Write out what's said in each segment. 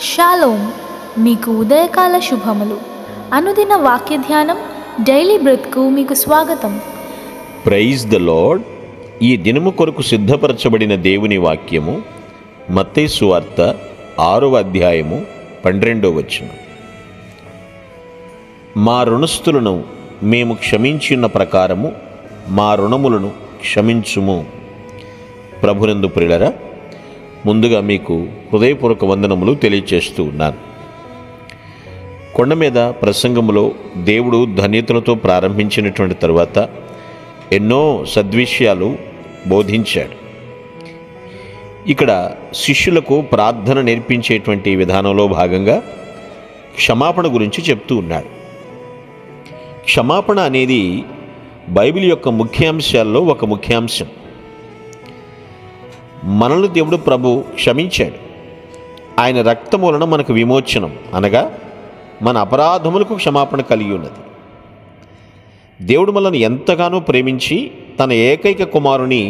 Shalom, మీకు ఉదయకాల శుభములు. అనుదిన వాక్య ధ్యానం డైలీ బ్రెత్కు మీకు స్వాగతం. Praise the Lord. ఈ దినము కొరకు సిద్ధపరచబడిన దేవుని వాక్యము మత్తయి సువార్త 6వ అధ్యాయము 12వ వచనం. మా రుణస్థులను మేము క్షమించిన ప్రకారము మా రుణములను క్షమించుము. ప్రభునందు ప్రియులరా, ముందుగా మీకు హృదయపూర్వక వందనములు తెలియచేస్తూ ఉన్నాను. కొండ మీద ప్రసంగములో దేవుడు ధన్యతలతో ప్రారంభించినటువంటి తరువాత ఎన్నో సద్విషయాలు బోధించాడు. ఇక్కడ శిష్యులకు ప్రార్థన నేర్పించేటువంటి విధానంలో భాగంగా క్షమాపణ గురించి చెప్తూ ఉన్నాడు. క్షమాపణ అనేది బైబిల్ యొక్క ముఖ్యాంశాల్లో ఒక ముఖ్యాంశం. మనల్ని దేవుడు ప్రభు క్షమించాడు. ఆయన రక్తము వలన మనకు విమోచనం, అనగా మన అపరాధములకు క్షమాపణ కలిగి ఉన్నది. దేవుడు మనల్ని ఎంతగానో ప్రేమించి తన ఏకైక కుమారుని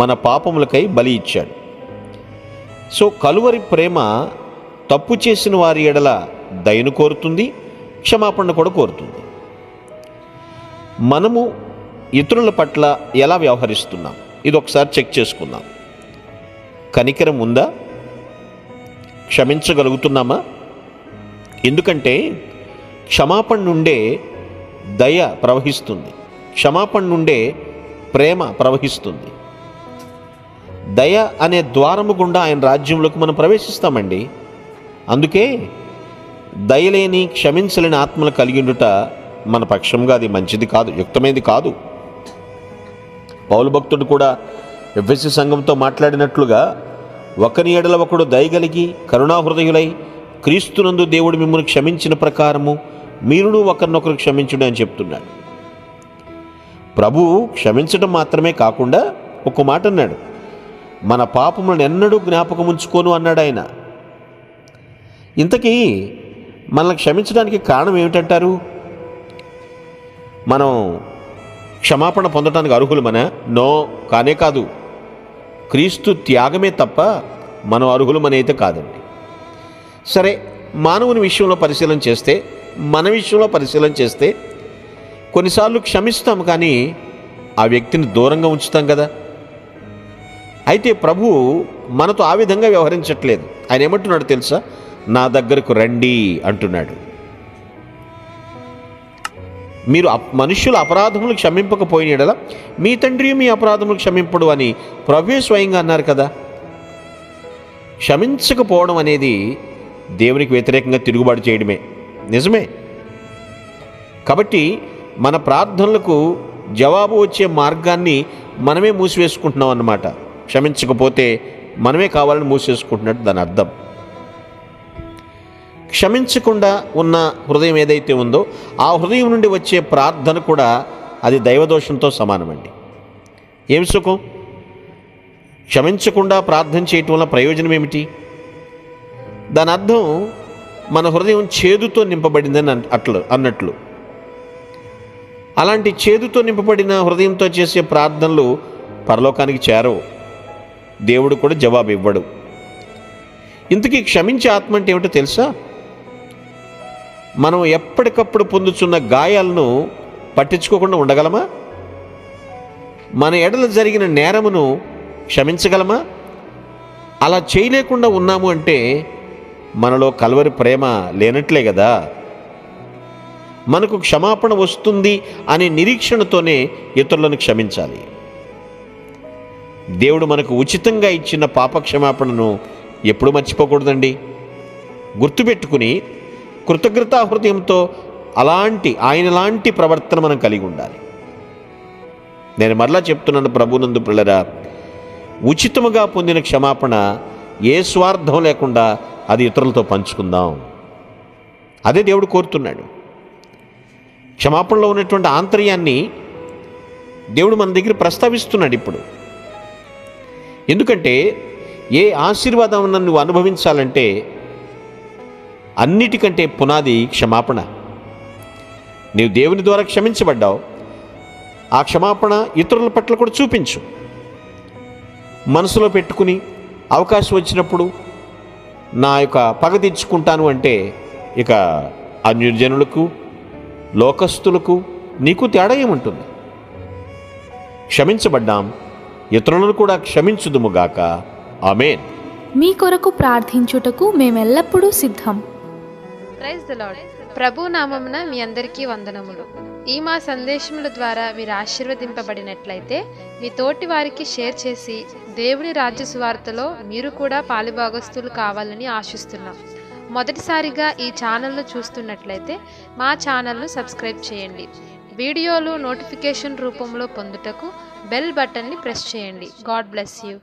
మన పాపములకై బలి ఇచ్చాడు. సో కలువరి ప్రేమ తప్పు చేసిన వారి ఎడల దయను కోరుతుంది, క్షమాపణ కూడా కోరుతుంది. మనము ఇతరుల పట్ల ఎలా వ్యవహరిస్తున్నాం, ఇది ఒకసారి చెక్ చేసుకుందాం. కనికరం ఉందా? క్షమించగలుగుతున్నామా? ఎందుకంటే క్షమాపణ నుండే దయ ప్రవహిస్తుంది, క్షమాపణ నుండే ప్రేమ ప్రవహిస్తుంది. దయ అనే ద్వారము గుండా ఆయన రాజ్యంలోకి మనం ప్రవేశిస్తామండి. అందుకే దయలేని క్షమించలేని ఆత్మలు కలిగి ఉండుట మన పక్షంగా అది మంచిది కాదు, యుక్తమైనది కాదు. పౌలు భక్తుడు కూడా ఎఫెసీ సంఘంతో మాట్లాడినట్లుగా, ఒకని ఎడల ఒకడు దయగలిగి కరుణాహృదయులై క్రీస్తునందు దేవుడు మిమ్మల్ని క్షమించిన ప్రకారము మీరును ఒకరినొకరు క్షమించుడు అని చెప్తున్నాడు. ప్రభువు క్షమించడం మాత్రమే కాకుండా ఒక మాట అన్నాడు, మన పాపములను ఎన్నడూ జ్ఞాపకం ఉంచుకోను అన్నాడు ఆయన. ఇంతకీ మనల్ని క్షమించడానికి కారణం ఏమిటంటారు? మనం క్షమాపణ పొందడానికి అర్హులమనా? నో, కానే కాదు. క్రీస్తు త్యాగమే తప్ప మనం అర్హులమనైతే కాదండి. సరే, మానవుని విషయంలో పరిశీలన చేస్తే, మన విషయంలో పరిశీలన చేస్తే కొన్నిసార్లు క్షమిస్తాం, కానీ ఆ వ్యక్తిని దూరంగా ఉంచుతాం కదా. అయితే ప్రభువు మనతో ఆ విధంగా వ్యవహరించట్లేదు. ఆయన ఏమంటున్నాడు తెలుసా? నా దగ్గరకు రండి అంటున్నాడు. మీరు మనుష్యుల అపరాధములు క్షమింపకపోయిన యెడల మీ తండ్రి మీ అపరాధములు క్షమింపడు అని ప్రభువే స్వయంగా అన్నారు కదా. క్షమించకపోవడం అనేది దేవునికి వ్యతిరేకంగా తిరుగుబాటు చేయడమే, నిజమే. కాబట్టి మన ప్రార్థనలకు జవాబు వచ్చే మార్గాన్ని మనమే మూసివేసుకుంటున్నాం అన్నమాట. క్షమించకపోతే మనమే కావాలని మూసేసుకుంటున్నట్టు దాని అర్థం. క్షమించకుండా ఉన్న హృదయం ఏదైతే ఉందో ఆ హృదయం నుండి వచ్చే ప్రార్థన కూడా అది దైవదోషంతో సమానమండి. ఏమి సుఖం? క్షమించకుండా ప్రార్థన చేయటం వల్ల ప్రయోజనం ఏమిటి? దాని అర్థం మన హృదయం చేదుతో నింపబడిందని అన్నట్లు. అలాంటి చేదుతో నింపబడిన హృదయంతో చేసే ప్రార్థనలు పరలోకానికి చేరవు, దేవుడు కూడా జవాబు ఇవ్వడు. ఇంతకీ క్షమించే ఆత్మ అంటే ఏమిటో తెలుసా? మనం ఎప్పటికప్పుడు పొందుతున్న గాయాలను పట్టించుకోకుండా ఉండగలమా? మన ఎడల జరిగిన నేరమును క్షమించగలమా? అలా చేయలేకుండా ఉన్నాము అంటే మనలో కల్వరి ప్రేమ లేనట్లే కదా. మనకు క్షమాపణ వస్తుంది అనే నిరీక్షణతోనే ఇతరులను క్షమించాలి. దేవుడు మనకు ఉచితంగా ఇచ్చిన పాప క్షమాపణను ఎప్పుడు మర్చిపోకూడదండి. గుర్తుపెట్టుకుని కృతజ్ఞతా హృదయంతో ఆయనలాంటి ప్రవర్తన మనం కలిగి ఉండాలి. నేను మరలా చెప్తున్నాను, ప్రభునందు ప్రియులారా, ఉచితముగా పొందిన క్షమాపణ ఏ స్వార్థం లేకుండా అది ఇతరులతో పంచుకుందాం. అదే దేవుడు కోరుతున్నాడు. క్షమాపణలో ఉన్నటువంటి ఆంతర్యాన్ని దేవుడు మన దగ్గర ప్రస్తావిస్తున్నాడు ఇప్పుడు. ఎందుకంటే ఏ ఆశీర్వాదం నువ్వు అనుభవించాలంటే అన్నిటికంటే పునాది క్షమాపణ. నీవు దేవుని ద్వారా క్షమించబడ్డావు, ఆ క్షమాపణ ఇతరుల పట్ల కూడా చూపించు. మనసులో పెట్టుకుని అవకాశం వచ్చినప్పుడు నా యొక్క పగ తీర్చుకుంటాను అంటే ఇక అన్యజనులకు, లోకస్తులకు నీకు తేడా ఏముంటుంది? క్షమించబడ్డాం, ఇతరులను కూడా క్షమించుదుముగాక. ఆమేన్. మీ కొరకు ప్రార్థించుటకు మేమెల్లప్పుడూ సిద్ధం. Praise the lord. ప్రభు నామమున మీ అందరికీ వందనములు. ఈ మా సందేశముల ద్వారా మీరు ఆశీర్వదింపబడినట్లయితే మీ తోటి వారికి షేర్ చేసి దేవుని రాజ్య సువార్తలో మీరు కూడా పాలుభాగస్తులు కావాలని ఆశిస్తున్నాం. మొదటిసారిగా ఈ ఛానల్ను చూస్తున్నట్లయితే మా ఛానల్ను సబ్స్క్రైబ్ చేయండి. వీడియోలు నోటిఫికేషన్ రూపంలో పొందుటకు బెల్ బటన్ని ప్రెస్ చేయండి. God bless you.